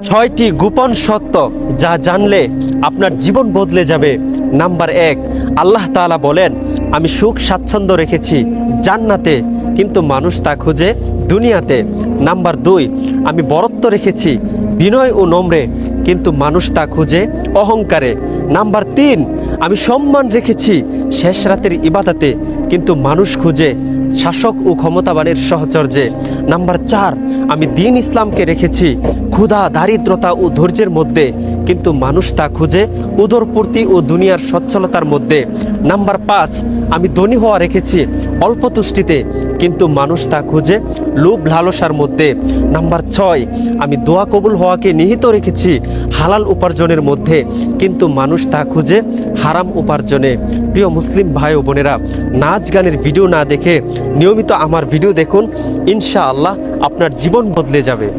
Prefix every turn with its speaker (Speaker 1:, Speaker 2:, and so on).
Speaker 1: ছয়টি গোপন সত্য যা জানলে আপনার জীবন বদলে যাবে। নাম্বার 1, আল্লাহ তাআলা বলেন, আমি সুখ স্বাচ্ছন্দ্য রেখেছি জান্নাতে, কিন্তু মানুষ তা খুঁজে দুনিয়াতে। নাম্বার 2, আমি বরত্ব রেখেছি বিনয় ও নম্রে, কিন্তু মানুষ তা খুঁজে অহংকারে। নাম্বার 3, আমি সম্মান রেখেছি শেষ রাতের ইবাদতে, কিন্তু মানুষ খুঁজে শাসক ও ক্ষমতাবানের সহচর্যে। নাম্বার 4, আমি দ্বীন ইসলামকে রেখেছি ক্ষুধা, দারিদ্রতা ও ধৈর্যের মধ্যে, কিন্তু মানুষ তা খুঁজে উদরপূর্তি ও দুনিয়ার সচ্ছলতার মধ্যে। নাম্বার 5, আমি ধনী হওয়া রেখেছি অল্প তুষ্টিতে, কিন্তু মানুষ তা খুঁজে লোভ লালসার মধ্যে। নাম্বার 6, আমি দোয়া কবুল হওয়াকে নিহিত রেখেছি হালাল উপার্জনের মধ্যে, কিন্তু মানুষ তা খুঁজে হারাম উপার্জনে। প্রিয় মুসলিম ভাই ও বোনেরা, নাচ গানের ভিডিও না দেখে নিয়মিত আমার ভিডিও দেখুন, ইনশাআল্লাহ আপনার জীবন বদলে যাবে।